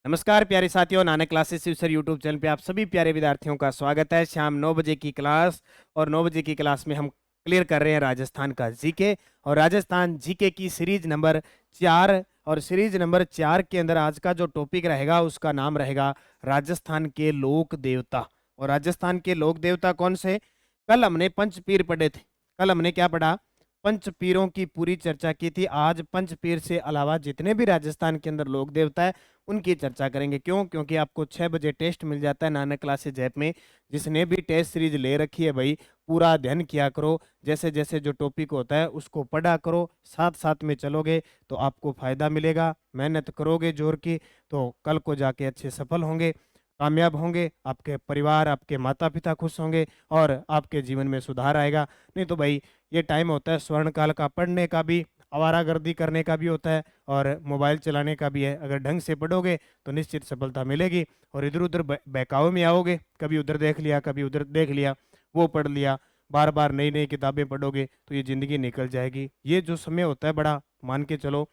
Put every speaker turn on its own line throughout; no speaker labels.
नमस्कार प्यारे साथियों, Nanak classes sir YouTube channel पे आप सभी प्यारे विद्यार्थियों का स्वागत है। शाम 9 बजे की क्लास और 9 बजे की क्लास में हम क्लियर कर रहे हैं राजस्थान का जीके और राजस्थान जीके की सीरीज नंबर 4। और सीरीज नंबर 4 के अंदर आज का जो टॉपिक रहेगा उसका नाम रहेगा राजस्थान के लोक देवता। और राजस्थान के लोक देवता कौन से? कल हमने पंचपीर पढ़े थे। कल हमने क्या पढ़ा? पंचपीरों की पूरी चर्चा की थी। आज पंचपीर से अलावा जितने भी राजस्थान के अंदर लोक देवता है उनकी चर्चा करेंगे। क्यों? क्योंकि आपको 6 बजे टेस्ट मिल जाता है नानक क्लासेज ऐप में। जिसने भी टेस्ट सीरीज ले रखी है भाई, पूरा अध्ययन किया करो। जैसे जैसे जो टॉपिक होता है उसको पढ़ा करो, साथ साथ में चलोगे तो आपको फायदा मिलेगा। मेहनत करोगे जोर की तो कल को जाके अच्छे सफल होंगे, कामयाब होंगे। आपके परिवार, आपके माता पिता खुश होंगे और आपके जीवन में सुधार आएगा। नहीं तो भाई ये टाइम होता है स्वर्ण काल का, पढ़ने का भी, आवारागर्दी करने का भी होता है और मोबाइल चलाने का भी है। अगर ढंग से पढ़ोगे तो निश्चित सफलता मिलेगी। और इधर उधर बहकावे में आओगे, कभी उधर देख लिया कभी उधर देख लिया, वो पढ़ लिया, बार बार नई नई किताबें पढ़ोगे तो ये जिंदगी निकल जाएगी। ये जो समय होता है बड़ा, मान के चलो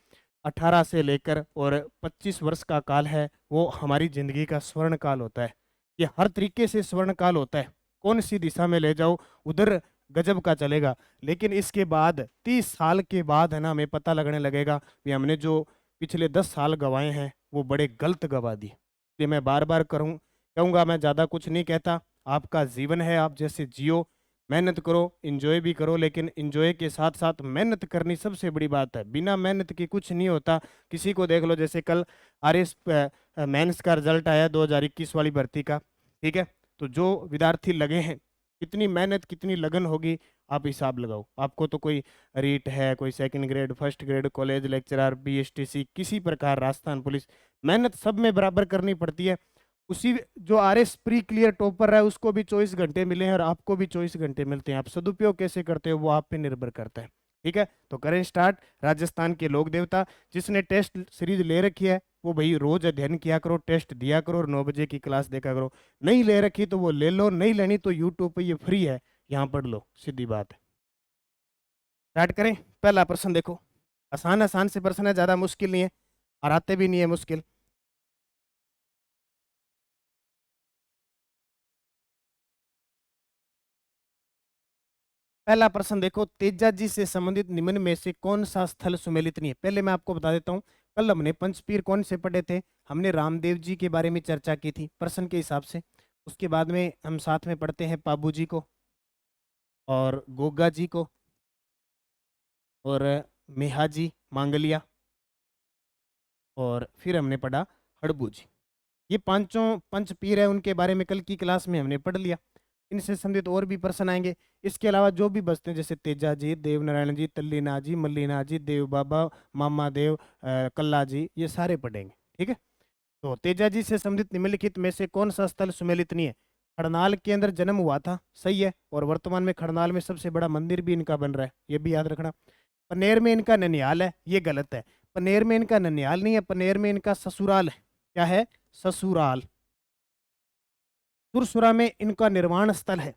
18 से लेकर और 25 वर्ष का काल है, वो हमारी जिंदगी का स्वर्ण काल होता है। ये हर तरीके से स्वर्ण काल होता है। कौन सी दिशा में ले जाओ उधर गजब का चलेगा। लेकिन इसके बाद 30 साल के बाद है ना, हमें पता लगने लगेगा कि हमने जो पिछले 10 साल गंवाए हैं वो बड़े गलत गंवा दिए। इसलिए मैं बार बार कहूँगा, मैं ज़्यादा कुछ नहीं कहता। आपका जीवन है, आप जैसे जियो, मेहनत करो, इंजॉय भी करो। लेकिन इंजॉय के साथ साथ मेहनत करनी सबसे बड़ी बात है। बिना मेहनत के कुछ नहीं होता। किसी को देख लो, जैसे कल आरएस मेंस का रिजल्ट आया 2021 वाली भर्ती का, ठीक है। तो जो विद्यार्थी लगे हैं, कितनी मेहनत कितनी लगन होगी, आप हिसाब लगाओ। आपको तो कोई रीट है, कोई second grade, first grade, college lecturer, BSTC, किसी प्रकार, राजस्थान पुलिस, मेहनत सब में बराबर करनी पड़ती है। उसी जो आरएस प्री क्लियर टॉपर है उसको भी 24 घंटे मिले हैं और आपको भी 24 घंटे मिलते हैं। आप सदुपयोग कैसे करते हो वो आप पे निर्भर करता है। ठीक है, तो करें स्टार्ट। राजस्थान के लोक देवता, जिसने टेस्ट सीरीज ले रखी है वो भाई रोज अध्ययन किया करो, टेस्ट दिया करो और 9 बजे की क्लास देखा करो। नहीं ले रखी तो वो ले लो, नहीं लेनी तो यूट्यूब पे ये फ्री है, यहाँ पढ़ लो, सीधी बात है। स्टार्ट करें। पहला प्रश्न देखो, आसान आसान से प्रश्न है, ज्यादा मुश्किल नहीं है और आते भी नहीं है मुश्किल। पहला प्रश्न देखो, तेजाजी से संबंधित निम्न में से कौन सा स्थल सुमेलित नहीं है? पहले मैं आपको बता देता हूँ, कल हमने पंचपीर कौन से पढ़े थे? हमने रामदेव जी के बारे में चर्चा की थी प्रश्न के हिसाब से। उसके बाद में हम साथ में पढ़ते हैं पाबू जी को और गोगा जी को और मेहाजी मांगलिया, और फिर हमने पढ़ा हड़बू जी। ये पांचों पंचपीर है, उनके बारे में कल की क्लास में हमने पढ़ लिया। इनसे संबंधित और भी प्रश्न आएंगे। इसके अलावा जो भी बचते हैं, जैसे तेजा जी, देवनारायण जी, तल्लीनाथ जी, मल्लीनाथ जी, देव बाबा, मामा देव, कल्ला जी, ये सारे पढ़ेंगे। ठीक है, तो तेजा जी से संबंधित निम्नलिखित में से कौन सा स्थल सुमेलित नहीं है? खड़नाल के अंदर जन्म हुआ था, सही है। और वर्तमान में खड़नाल में सबसे बड़ा मंदिर भी इनका बन रहा है, ये भी याद रखना। पनेर में इनका ननिहाल है, ये गलत है। पनेर में इनका ननिहाल नहीं है, पनेर में इनका ससुराल है। क्या है? ससुराल। सुरसुरा में इनका निर्वाण स्थल है।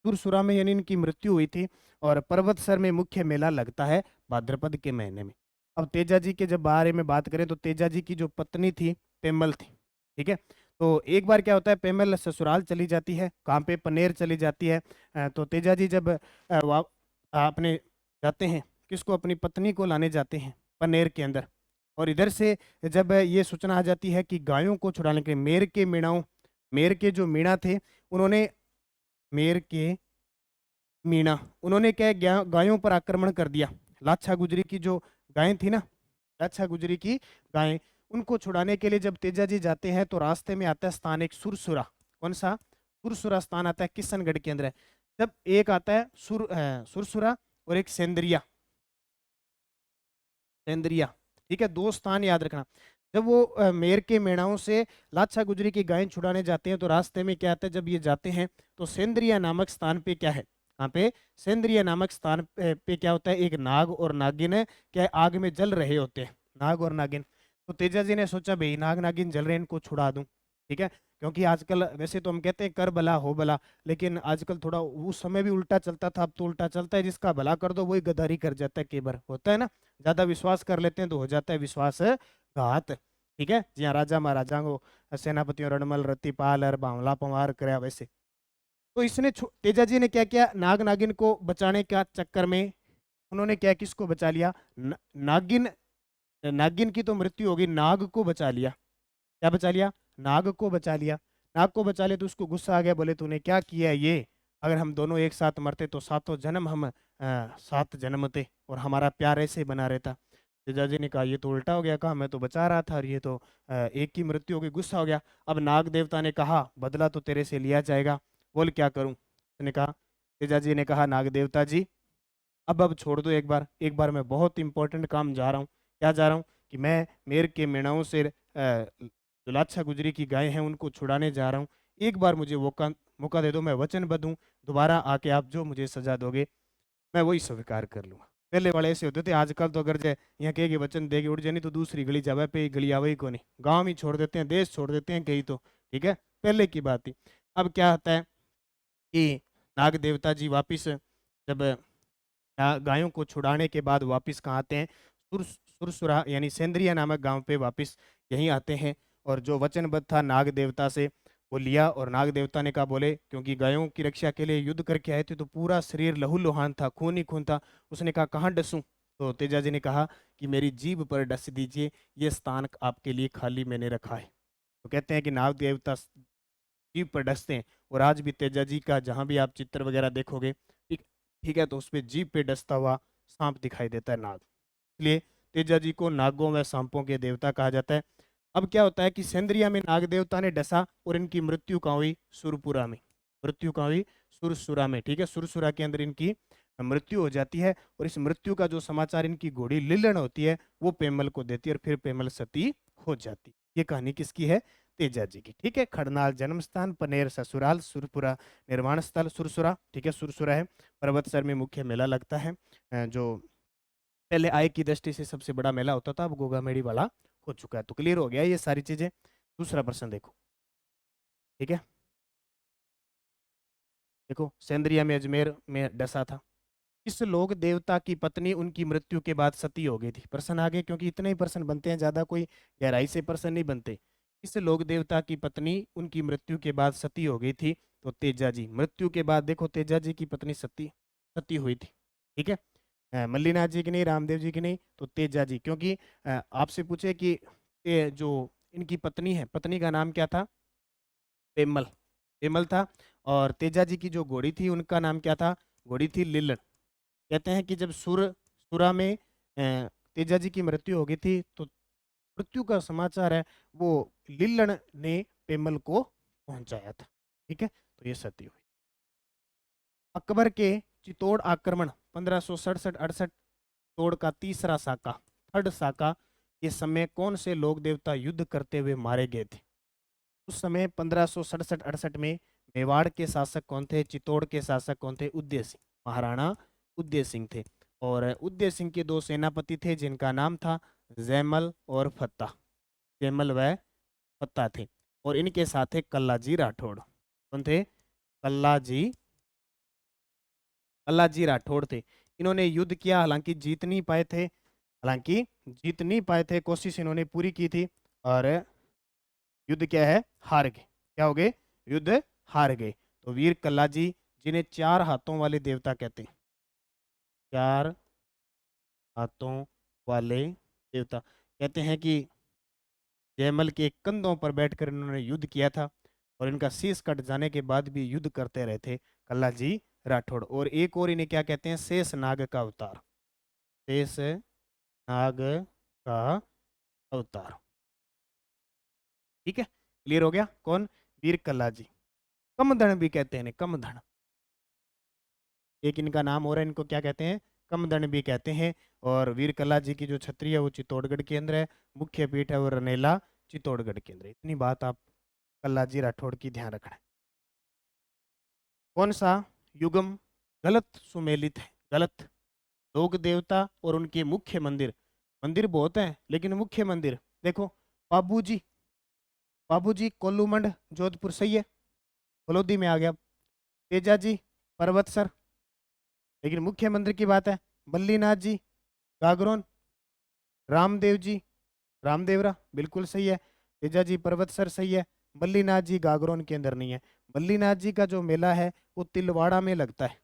सुरसुरा में यानी इनकी मृत्यु हुई थी। और पर्वतसर में मुख्य मेला लगता है भाद्रपद के महीने में। अब तेजा जी के जब बारे में बात करें तो तेजा जी की जो पत्नी थी पेमल थी। ठीक है, तो एक बार क्या होता है, पेमल ससुराल चली जाती है, कहाँ पे? पनेर चली जाती है। तो तेजा जी जब अपने जाते हैं, किसको? अपनी पत्नी को लाने जाते हैं पनेर के अंदर। और इधर से जब ये सूचना आ जाती है कि गायों को छुड़ाने के लिए मेर के मीणाओं, मेर के जो मीणा थे, उन्होंने मेर के मीणा उन्होंने क्या है, गायों पर आक्रमण कर दिया। लाछा गुजरी की जो गायें थी ना, लाछा गुजरी की गायें, उनको छुड़ाने के लिए जब तेजा जी जाते हैं तो रास्ते में आता है स्थान एक सुरसुरा। कौन सा? सुरसुरा स्थान आता है, किशनगढ़ के अंदर है। जब एक आता है सुरसुरा और एक सेंद्रिया, सेंद्रिया, ठीक है, दो स्थान याद रखना। जब वो मेर के मेणाओं से लाछा गुजरी की गायें छुड़ाने जाते हैं तो रास्ते में क्या आता है, जब ये जाते हैं तो सेंद्रिया नामक स्थान पे क्या है, कहाँ पे? सेंद्रिया नामक स्थान पे क्या होता है, एक नाग और नागिन है, क्या आग में जल रहे होते हैं, नाग और नागिन। तो तेजा जी ने सोचा भाई नाग नागिन जल रहे हैं, इनको छुड़ा दूं। ठीक है, क्योंकि आजकल वैसे तो हम कहते हैं कर भला हो भला, लेकिन आजकल थोड़ा, उस समय भी उल्टा चलता था, अब तो उल्टा चलता है, जिसका भला कर दो वही गद्दारी कर जाता है। कई बार होता है ना, ज्यादा विश्वास कर लेते हैं तो हो जाता है विश्वास घात। ठीक है, जी हाँ, राजा महाराजा को सेनापतियों रणमल रतिपाल और बावला पंवार कराया वैसे। तो इसने तेजा जी ने क्या किया, नाग नागिन को बचाने का चक्कर में उन्होंने क्या, किसको बचा लिया, नागिन, नागिन की तो मृत्यु होगी, नाग को बचा लिया। क्या बचा लिया, नाग को बचा लिया। नाग को बचा लिया तो उसको गुस्सा आ गया, बोले तूने क्या किया ये, अगर हम दोनों एक साथ मरते तो सातों जन्म हम सात जन्मते और हमारा प्यार ऐसे ही बना रहता। तेजा जी ने कहा ये तो उल्टा हो गया, कहा मैं तो बचा रहा था और ये तो एक की मृत्यु हो गई, गुस्सा हो गया। अब नाग देवता ने कहा बदला तो तेरे से लिया जाएगा, बोल क्या करूं। उसने कहा, तेजा जी ने कहा नाग देवता जी अब छोड़ दो, एक बार मैं बहुत इंपॉर्टेंट काम जा रहा हूँ। क्या जा रहा हूँ कि मैं मेर के मेणाओं से जो लाच्छा गुजरी की गाय हैं उनको छुड़ाने जा रहा हूँ। एक बार मुझे मौका मौका दे दो, मैं वचनबद्ध हूँ, दोबारा आके आप जो मुझे सजा दोगे मैं वही स्वीकार कर लूंगा। पहले वाले ऐसे होते थे, आजकल तो अगर जाए यहाँ कहेगी वचन देगी उड़ जानी तो दूसरी गली जावे पे गली आवे ही को नहीं, गाँव ही छोड़ देते हैं, देश छोड़ देते हैं कहीं तो। ठीक है, पहले की बात थी। अब क्या होता है कि नाग देवता जी वापिस जब गायों को छुड़ाने के बाद वापस कहाँ आते हैं, सुरसुरा यानी सेंद्रिया नामक गांव पे वापस यहीं आते हैं। और जो वचनबद्ध था नाग देवता से वो लिया, और नाग देवता ने कहा बोले क्योंकि गायों की रक्षा के लिए युद्ध करके आए थे तो पूरा शरीर लहूलुहान था, खून ही खून था। उसने कहा कहाँ डसूं, तो तेजा जी ने कहा कि मेरी जीभ पर डस दीजिए, ये स्थान आपके लिए खाली मैंने रखा है। तो कहते हैं कि नाग देवता जीभ पर डसते हैं, और आज भी तेजा जी का जहाँ भी आप चित्र वगैरह देखोगे, ठीक ठीक है, तो उस पे जीभ पे डसता हुआ सांप दिखाई देता है नाग, इसलिए तेजा जी को नागों व सांपों के देवता कहा जाता है। अब क्या होता है कि सेंद्रिया में नाग देवता ने डसा और इनकी मृत्यु कहाँ हुई, सुरपुरा में, मृत्यु कहाँ हुई, सुरसुरा में। ठीक है, सुरसुरा के अंदर इनकी मृत्यु हो जाती है, और इस मृत्यु का जो समाचार इनकी घोड़ी लिल्लण होती है वो पेमल को देती है, और फिर पेमल सती हो जाती। ये कहानी किसकी है, तेजा जी की। ठीक है, खड़नाल जन्म स्थान, पनेर ससुराल, सुरपुरा निर्माण स्थल सुरसुरा। ठीक है, सुरसुरा है, पर्वतसर में मुख्य मेला लगता है, जो पहले आय की दृष्टि से सबसे बड़ा मेला होता था, अब गोगामेड़ी वाला हो चुका है। तो क्लियर हो गया ये सारी चीजें। दूसरा प्रश्न देखो, ठीक है, देखो सेंद्रिया में अजमेर में डसा था, इस लोक देवता की पत्नी उनकी मृत्यु के बाद सती हो गई थी। प्रश्न आगे, क्योंकि इतने ही प्रश्न बनते हैं, ज्यादा कोई गहराई से प्रश्न नहीं बनते। इस लोक देवता की पत्नी उनकी मृत्यु के बाद सती हो गई थी, तो तेजा जी मृत्यु के बाद देखो तेजा जी की पत्नी सती सती हुई थी। ठीक है, मल्लीनाथ जी की नहीं, रामदेव जी की नहीं, तो तेजा जी, क्योंकि आपसे पूछे कि जो इनकी पत्नी है, पत्नी का नाम क्या था, पेमल, पेमल था। और तेजा जी की जो घोड़ी थी उनका नाम क्या था, घोड़ी थी लिल्लण। कहते हैं कि जब सुरा में तेजा जी की मृत्यु हो गई थी तो मृत्यु का समाचार है वो लिल्लण ने पेमल को पहुंचाया था। ठीक है, तो ये सती हुई। अकबर के चित्तौड़ आक्रमण 1567-68 तोड़ का तीसरा साका, थर्ड साका के समय कौन से लोक देवता युद्ध करते हुए मारे गए थे। उस समय 1567-68 में मेवाड़ के शासक कौन थे, चित्तौड़ के शासक कौन थे, उदय सिंह, महाराणा उदय सिंह थे। और उदय सिंह के दो सेनापति थे जिनका नाम था जैमल और फत्ता, जैमल व फत्ता थे। और इनके साथ थे कल्लाजी राठौड़, कौन थे, कल्लाजी, कल्लाजी राठौड़ थे। इन्होंने युद्ध किया, हालांकि जीत नहीं पाए थे, कोशिश इन्होंने पूरी की थी, और युद्ध क्या है, हार गए। क्या हो गए, युद्ध हार गए। तो वीर कल्लाजी, जिन्हें चार हाथों वाले देवता कहते हैं, चार हाथों वाले देवता कहते हैं कि जयमल के कंधों पर बैठकर इन्होंने युद्ध किया था, और इनका शीश कट जाने के बाद भी युद्ध करते रहे थे कल्लाजी राठौड़। और एक और इन्हें क्या कहते हैं, शेष नाग का अवतार, शेष नाग का अवतार। ठीक है, क्लियर हो गया, कौन, वीर कल्लाजी। कमधन भी कहते हैं इन्हें, कमधन, एक इनका नाम और है, इनको क्या कहते हैं, कमदन भी कहते हैं। और वीर कला जी की जो छतरी है वो चित्तौड़गढ़ के अंदर है, मुख्य पीठ है वो रनेला चित्तौड़गढ़ के अंदर। इतनी बात आप कल्ला जी राठौड़ की ध्यान रखना। कौन सा युगम गलत सुमेलित है, गलत, लोक देवता और उनके मुख्य मंदिर, मंदिर बहुत हैं लेकिन मुख्य मंदिर देखो, बाबूजी, बाबूजी कोल्लूमंड जोधपुर, सही है, फलोदी में आ गया। तेजा जी पर्वतसर, लेकिन मुख्य मंदिर की बात है, मल्लीनाथ जी गागरोन, रामदेव जी रामदेवरा बिल्कुल सही है। तेजाजी पर्वतसर सही है। मल्लीनाथ जी गागरोन के अंदर नहीं है। मल्लीनाथ जी का जो मेला है वो तिलवाड़ा में लगता है।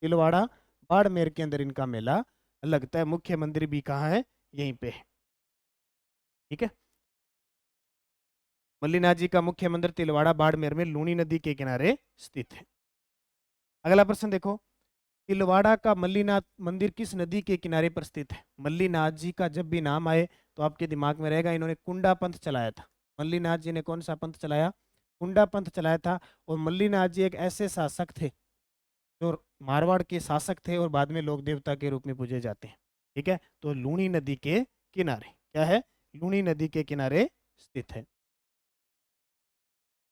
तिलवाड़ा बाड़मेर के अंदर इनका मेला लगता है। मुख्य मंदिर भी कहाँ है? यहीं पे है। ठीक है। मल्लीनाथ जी का मुख्य मंदिर तिलवाड़ा बाड़मेर में लूनी नदी के किनारे स्थित है। अगला प्रश्न देखो, तिलवाड़ा का मल्लीनाथ मंदिर किस नदी के किनारे पर स्थित है? मल्लीनाथ जी का जब भी नाम आए तो आपके दिमाग में रहेगा इन्होंने कुंडा पंथ चलाया था। मल्लीनाथ जी ने कौन सा पंथ चलाया? कुंडा पंथ चलाया था। और मल्लीनाथ जी एक ऐसे शासक थे जो मारवाड़ के शासक थे और बाद में लोक देवता के रूप में पूजे जाते हैं। ठीक है, तो लूनी नदी के किनारे क्या है? लूनी नदी के किनारे स्थित है।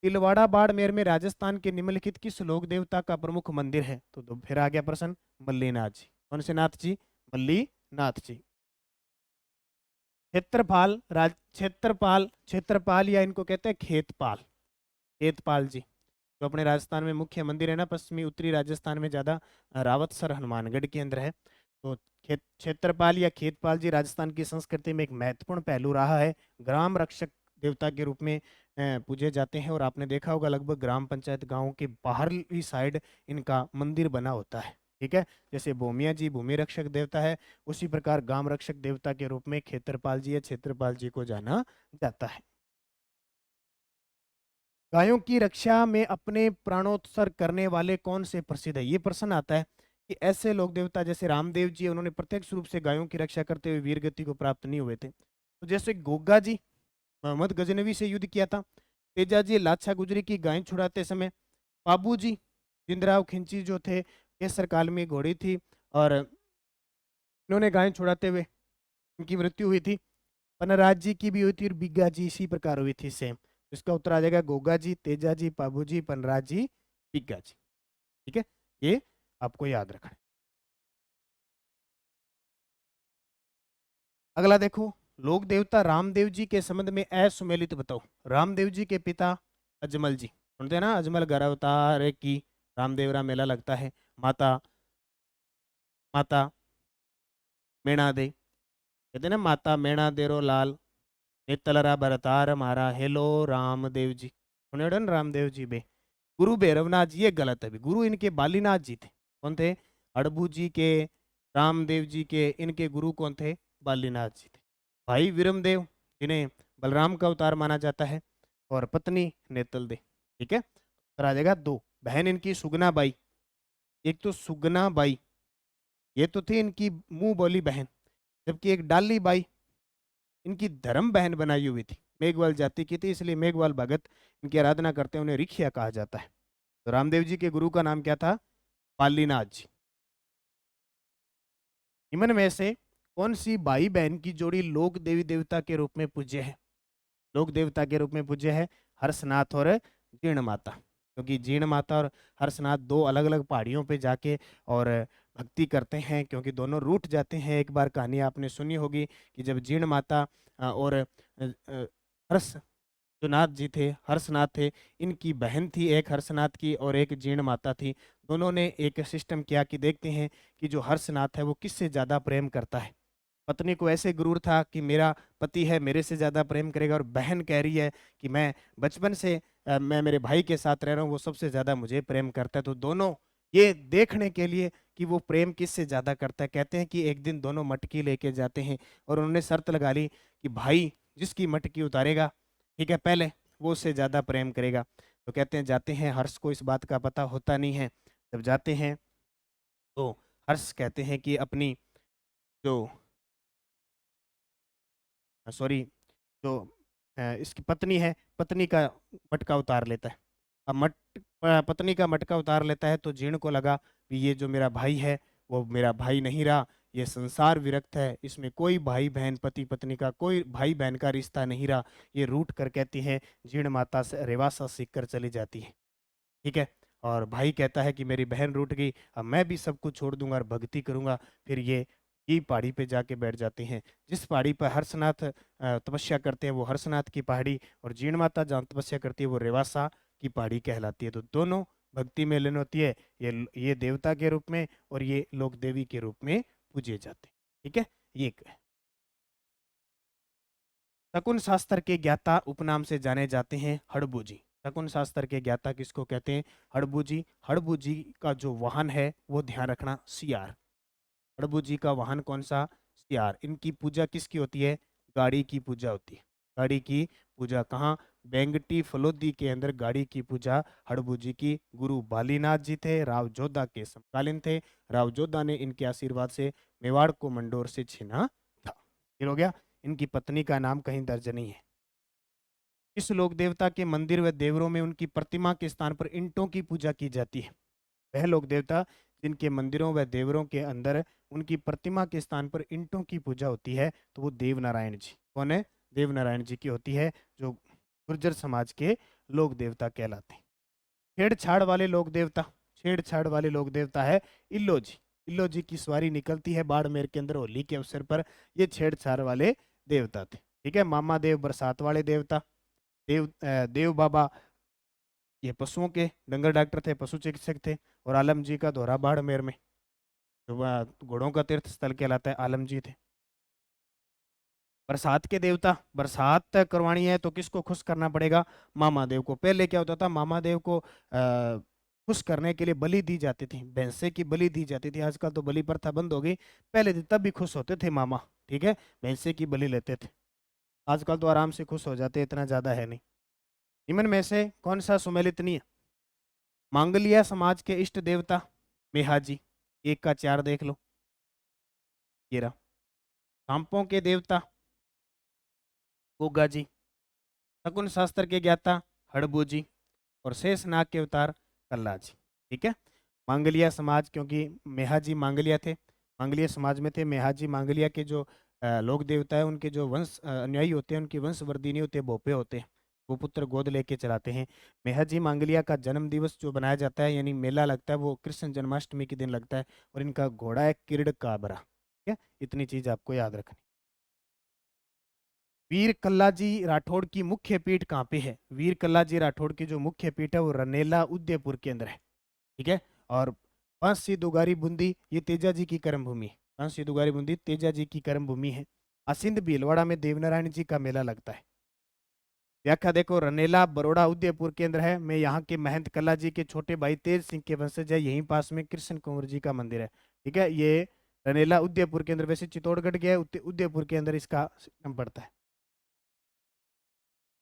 तिलवाड़ा बाड़मेर में राजस्थान के निम्नलिखित किस लोक देवता का प्रमुख मंदिर है? तो फिर आ गया प्रश्न, मल्लीनाथ जी। कौन से नाथ जी? मल्लीनाथ जी। क्षेत्रपाल क्षेत्रपाल या इनको कहते हैं खेतपाल, खेतपाल जी जो अपने राजस्थान में मुख्य मंदिर है ना, पश्चिमी उत्तरी राजस्थान में ज्यादा, रावतसर हनुमानगढ़ के अंदर है। तो क्षेत्रपाल या खेतपाल जी राजस्थान की संस्कृति में एक महत्वपूर्ण पहलू रहा है। ग्राम रक्षक देवता के रूप में पूजे जाते हैं। और आपने देखा होगा लगभग ग्राम पंचायत गांव के बाहरली साइड इनका मंदिर बना होता है। ठीक है, जैसे भूमिया जी भूमि रक्षक देवता है, उसी प्रकार ग्राम रक्षक देवता के रूप में क्षेत्रपाल जी या क्षेत्रपाल जी को जाना जाता है। गायों की रक्षा में अपने प्राणोत्सर्ग करने वाले कौन से प्रसिद्ध है? ये प्रश्न आता है कि ऐसे लोक देवता जैसे रामदेव जी, उन्होंने प्रत्यक्ष रूप से गायों की रक्षा करते हुए वीर गति को प्राप्त नहीं हुए थे। तो जैसे गोगा जी मोहम्मद गजनवी से युद्ध किया था। तेजा जी लाछा गुजरी की गायें छुड़ाते समय। बाबू जी जिंदराव खिंची जो थे केसर काल में घोड़ी थी और इन्होंने गायें छुड़ाते हुए इनकी मृत्यु हुई थी। पनराज जी की भी हुई थी और बिग्गा जी इसी प्रकार हुई थी सेम। इसका उत्तर आ जाएगा गोगा जी, तेजा जी, पाबू जी, पनराज जी, बिग्गा जी। ठीक है, ये आपको याद रखना है। अगला देखो, लोक देवता रामदेव जी के संबंध में असुमेलित बताओ। रामदेव जी के पिता अजमल जी, सुनते हैं ना, अजमल घर अवतार की रामदेवरा मेला लगता है। माता माता मेणा दे, कहते हैं ना, माता मेणा देरो लाल नेतलरा भरतार मारा हेलो रामदेव जी, सुने होंगे ना रामदेव जी बे। गुरु भैरवनाथ जी, ये गलत है भी। गुरु इनके बालीनाथ जी थे। कौन थे? अड़बू जी के, रामदेव जी के, इनके गुरु कौन थे? बालीनाथ जी थे। भाई विरमदेव जिन्हें बलराम का अवतार माना जाता है, और पत्नी नेतल दे। ठीक है, फिर आ जाएगा दो। बहन इनकी सुगना बाई, एक तो सुगना बाई, ये तो थी इनकी मुंह बोली बहन। जबकि एक डाली बाई इनकी धर्म बहन बनाई हुई थी, मेघवाल जाति की थी, इसलिए मेघवाल भगत इनकी आराधना करते हैं, उन्हें रिखिया कहा जाता है। तो रामदेव जी के गुरु का नाम क्या था? बालीनाथ जी। निम्न में से कौन सी भाई बहन की जोड़ी लोक देवी देवता के रूप में पूज्य है? लोक देवता के रूप में पूज्य है हर्षनाथ और जीर्ण माता। क्योंकि जीर्ण माता और हर्षनाथ दो अलग अलग पहाड़ियों पे जाके और भक्ति करते हैं, क्योंकि दोनों रूठ जाते हैं। एक बार कहानी आपने सुनी होगी कि जब जीर्ण माता और हर्ष जो नाथ जी थे, हर्षनाथ थे, इनकी बहन थी एक हर्षनाथ की और एक जीर्ण माता थी। दोनों ने एक सिस्टम किया कि देखते हैं कि जो हर्षनाथ है वो किससे ज़्यादा प्रेम करता है। पत्नी को ऐसे गुरूर था कि मेरा पति है, मेरे से ज़्यादा प्रेम करेगा, और बहन कह रही है कि मैं बचपन से मैं मेरे भाई के साथ रह रहा हूँ, वो सबसे ज़्यादा मुझे प्रेम करता है। तो दोनों ये देखने के लिए कि वो प्रेम किससे ज़्यादा करता है, कहते हैं कि एक दिन दोनों मटकी लेके जाते हैं और उन्होंने शर्त लगा ली कि भाई जिसकी मटकी उतारेगा, ठीक है, पहले वो उससे ज़्यादा प्रेम करेगा। तो कहते हैं जाते हैं, हर्ष को इस बात का पता होता नहीं है। जब जाते हैं तो हर्ष कहते हैं कि अपनी जो सॉरी जो इसकी पत्नी है, पत्नी का मटका उतार लेता है। अब पत्नी का मटका उतार लेता है तो जीर्ण को लगा कि ये जो मेरा भाई है वो मेरा भाई नहीं रहा, ये संसार विरक्त है, इसमें कोई भाई बहन पति पत्नी का कोई भाई बहन का रिश्ता नहीं रहा। ये रूठ कर कहती है, जीर्ण माता से रेवासा सीख कर चली जाती है। ठीक है, और भाई कहता है कि मेरी बहन रूठ गई, अब मैं भी सब कुछ छोड़ दूंगा और भक्ति करूंगा। फिर ये पहाड़ी पे जाके बैठ जाते हैं। जिस पहाड़ी पर हर्षनाथ तपस्या करते हैं वो हर्षनाथ की पहाड़ी, और जीण माता जहाँ तपस्या करती है वो रेवासा की पहाड़ी कहलाती है। तो दोनों भक्ति में लीन होती है, ये देवता के रूप में और ये लोक देवी के रूप में पूजे जाते हैं। ठीक है, ये शकुन शास्त्र के ज्ञाता उपनाम से जाने जाते हैं हड़बू जी। शकुन शास्त्र के ज्ञाता किसको कहते हैं? हड़बू जी। हड़बू जी का जो वाहन है वो ध्यान रखना सियार। हड़बू जी का वाहन कौन सा? सियार। इनकी पूजा किसकी होती है? गाड़ी की पूजा होती है। गाड़ी की पूजा कहाँ? बेंगटी फलोदी के अंदर गाड़ी की पूजा हड़बू जी की। गुरु बालीनाथ जी थे, राव जोधा के समकालीन थे। राव जोधा ने इनके आशीर्वाद से मेवाड़ को मंडोर से छीना था। क्लियर हो गया? इनकी पत्नी का नाम कहीं दर्ज नहीं है। इस लोक देवता के मंदिर व देवरों में उनकी प्रतिमा के स्थान पर ईंटों की पूजा की जाती है। वह लोक देवता जिनके मंदिरों व देवरों के अंदर उनकी प्रतिमा के स्थान पर ईंटों की पूजा होती है तो वो देव नारायण जी। कौन है? देव नारायण जी की होती है, जो गुर्जर समाज के लोक देवता कहलाते हैं। छेड़छाड़ वाले लोक देवता, छेड़छाड़ वाले लोक देवता है इल्लो जी। इल्लो जी की सवारी निकलती है बाड़मेर के अंदर होली के अवसर पर। ये छेड़छाड़ वाले देवता थे। ठीक है। मामा देव बरसात वाले देवता। देव बाबा ये पशुओं के डंगर डॉक्टर थे, पशु चिकित्सक थे। और आलम जी का दोहरा बाड़मेर में जो वह घोड़ों का तीर्थ स्थल कहलाता है, आलम जी थे। बरसात के देवता, बरसात करवानी है तो किसको खुश करना पड़ेगा? मामा देव को। पहले क्या होता था? मामा देव को खुश करने के लिए बलि दी जाती थी, भैंसे की बलि दी जाती थी। आजकल तो बलि प्रथा बंद हो गई। पहले दिन तब भी खुश होते थे मामा। ठीक है। भैंसे की बलि लेते थे। आजकल तो आराम से खुश हो जाते, इतना ज्यादा है नहीं। निम्न में से कौन सा सुमेलित नहीं है? मांगलिया समाज के इष्ट देवता मेहाजी। 1 का 4 देख लो, ये रहा। सांपों के देवता गोगा जी। शकुन शास्त्र के ज्ञाता हड़बू जी। और शेषनाग के अवतार कल्ला जी। ठीक है। मांगलिया समाज, क्योंकि मेहाजी मांगलिया थे, मांगलिया समाज में थे। मेहाजी मांगलिया के जो लोक देवता है, उनके जो वंश अनुयायी होते हैं, उनकी वंशवर्धी नहीं होते, भोपे होते हैं। वो पुत्र गोद लेके चलाते हैं। मेहाजी मांगलिया का जन्म दिवस जो बनाया जाता है, यानी मेला लगता है, वो कृष्ण जन्माष्टमी के दिन लगता है। और इनका घोड़ा है किरड काबरा। ठीक है। इतनी चीज आपको याद रखनी। वीर कल्लाजी राठौड़ की मुख्य पीठ कहाँ पे है? वीर कल्लाजी राठौड़ की जो मुख्य पीठ है वो रनेला उदयपुर के अंदर है। ठीक है। और पांसी दुगारी बूंदी ये तेजा जी की कर्म भूमि है। पांसी दुगारी बूंदी तेजा जी की कर्म भूमि है। असिंध भीलवाड़ा में देवनारायण जी का मेला लगता है। व्याख्या देखो, रनेला बरोड़ा उदयपुर के अंदर है। मैं यहाँ के महंत कल्ला जी के छोटे भाई तेज सिंह के वंशज है। यहीं पास में कृष्ण कुंवर जी का मंदिर है। ठीक है। ये रनेला उदयपुर के अंदर, वैसे चित्तौड़गढ़ गया उदयपुर के अंदर इसका नाम पड़ता है।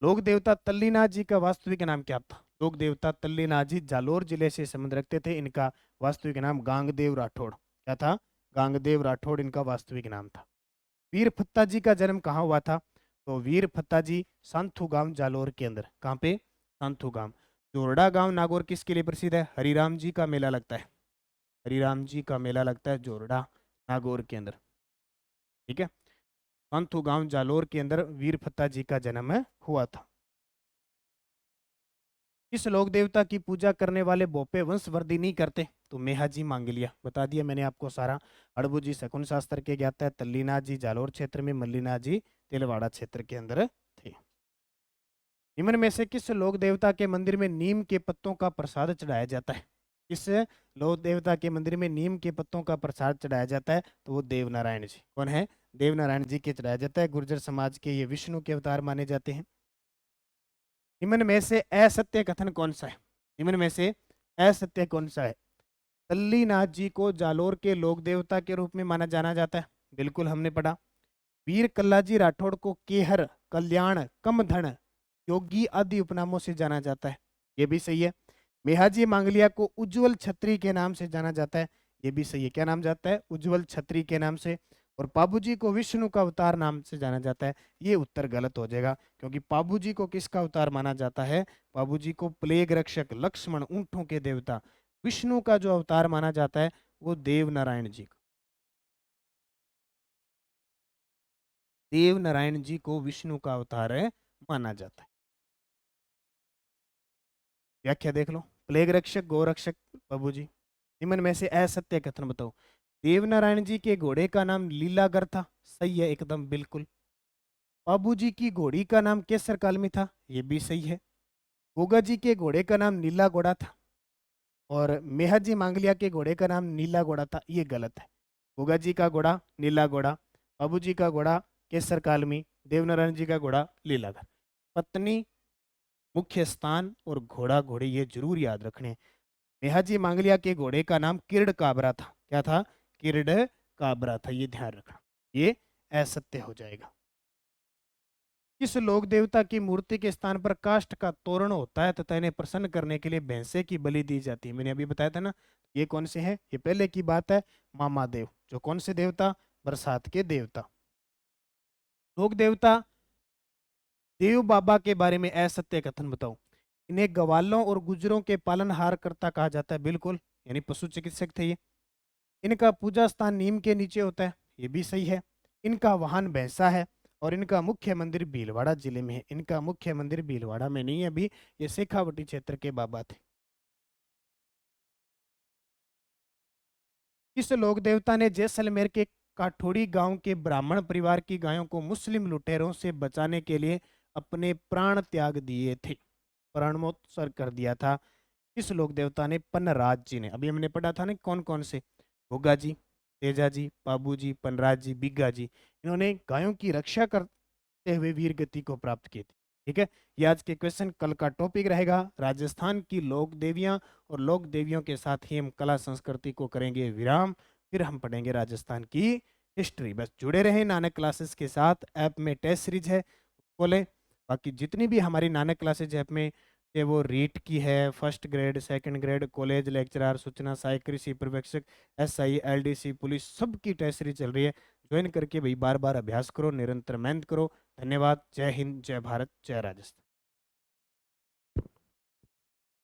लोक देवता तल्लीनाथ जी का वास्तविक नाम क्या था? लोक देवता तल्लीनाथ जी जालोर जिले से संबंध रखते थे। इनका वास्तविक नाम गांगदेव राठौड़। क्या था? गांगदेव राठौड़ इनका वास्तविक नाम था। वीर फत्ता जी का जन्म कहाँ हुआ था? तो वीर फत्ता जी सांथू गांव जालोर के अंदर। कहाँ पे? सांथू गांव। जोरडा गांव नागौर किसके लिए प्रसिद्ध है? हरिराम जी का मेला लगता है। हरिराम जी का मेला लगता है जोरडा नागौर के अंदर। ठीक है। सांथू गांव जालोर के अंदर वीर फत्ता जी का जन्म हुआ था। किस लोक देवता की पूजा करने वाले बोपे वंशवृद्धि नहीं करते? तो मेहाजी मांगलिया। बता दिया मैंने आपको सारा। अड़बू जी शकुन शास्त्र के ज्ञाता है। तल्लीनाथ जी जालोर क्षेत्र में, मल्लीनाथ जी तिलवाड़ा क्षेत्र के अंदर थे। निम्न में से किस लोक देवता के मंदिर में नीम के पत्तों का प्रसाद चढ़ाया जाता है? किस लोक देवता के मंदिर में नीम के पत्तों का प्रसाद चढ़ाया जाता है? तो वो देवनारायण जी। कौन है? देवनारायण जी के चढ़ाया जाता है। गुर्जर समाज के ये विष्णु के अवतार माने जाते हैं। निम्न में से असत्य कथन कौन सा है? निम्न में से असत्य कौन सा है? तल्लीनाथ जी को जालोर के लोक देवता के रूप में माना जाना जाता है। बिल्कुल हमने पढ़ा। वीर कल्लाजी राठौड़ को केहर, कल्याण, कमधन, योगी आदि उपनामों से जाना जाता है। ये भी सही है। मेहाजी मांगलिया को उज्जवल छत्री के नाम से जाना जाता है। ये भी सही है। क्या नाम जाता है? उज्जवल छत्री के नाम से। और पाबूजी को विष्णु का अवतार नाम से जाना जाता है। ये उत्तर गलत हो जाएगा, क्योंकि पाबूजी को किसका अवतार माना जाता है? पाबूजी को प्लेग रक्षक, लक्ष्मण, ऊंटों के देवता, विष्णु का जो अवतार माना जाता है वो देव नारायण जी का। देव नारायण जी को विष्णु का अवतार माना जाता है। व्याख्या देख लो। प्लेग रक्षक, गोरक्षक, बाबूजी। निम्न में से असत्य कथन बताओ। देवनारायण जी के घोड़े का नाम लीलागर था। सही है, एकदम बिल्कुल। बाबूजी की घोड़ी का नाम केसर कालमी था। ये भी सही है। गोगा जी के घोड़े का नाम नीला घोड़ा था। और मेहर मांगलिया के घोड़े का नाम नीला घोड़ा था। ये गलत है। गोगा जी का घोड़ा नीला घोड़ा, बाबूजी का घोड़ा केसर कालमी, देवनारायण जी का घोड़ा लीलाधर। पत्नी, मुख्य स्थान और घोड़ा घोड़ी ये जरूर याद रखने हैं। मेहाजी मांगलिया के घोड़े का नाम किरड काबरा था। क्या था? किरड काबरा था, ये ध्यान रखना, ये असत्य हो जाएगा। किस लोक देवता की मूर्ति के स्थान पर काष्ठ का तोरण होता है तथा इन्हें प्रसन्न करने के लिए भैंसे की बलि दी जाती है? मैंने अभी बताया था ना, ये कौन से हैं? ये पहले की बात है, मामादेव। जो कौन से देवता? बरसात के देवता। लोक देवता देव बाबा के बारे में असत्य कथन बताओ। इन्हें गवालों और गुजरों के पालनहार करता कहा जाता है, बिल्कुल, यानी पशु चिकित्सक थे ये। इनका पूजा स्थान नीम के नीचे होता है, ये भी सही है। इनका वाहन भैंसा है और इनका मुख्य मंदिर भीलवाड़ा जिले में है। इनका मुख्य मंदिर भीलवाड़ा में नहीं है अभी, ये शेखावटी क्षेत्र के बाबा थे। किस लोक देवता ने जैसलमेर के काठोड़ी गांव के ब्राह्मण परिवार की गायों को मुस्लिम लुटेरों से बचाने के लिए अपने प्राण त्याग दिए थे, प्राणोत्सर्ग कर दिया था? किस लोक देवता ने? पन्नराज जी ने। अभी हमने पढ़ा था ना कौन कौन से, भोगा जी, तेजा जी, पाबू जी, पनराज जी, बिग्गा जी। इन्होंने गायों की रक्षा करते हुए वीर गति को प्राप्त की थी। ठीक है, ये आज के क्वेश्चन। कल का टॉपिक रहेगा राजस्थान की लोक देवियां, और लोक देवियों के साथ ही हम कला संस्कृति को करेंगे विराम। फिर हम पढ़ेंगे राजस्थान की हिस्ट्री। बस जुड़े रहें नानक क्लासेस के साथ। ऐप में टेस्ट सीरीज है, बोले। बाकी जितनी भी हमारी नानक क्लासेज ऐप में, ये वो रीट की है, first grade, second grade, college lecturer, सूचना सहायक, कृषि पर्यवेक्षक, एसआई, एलडीसी, पुलिस, सबकी टेस्ट सीरीज चल रही है। ज्वाइन करके भाई बार बार अभ्यास करो, निरंतर मेहनत करो। धन्यवाद। जय हिंद, जय भारत, जय राजस्थान।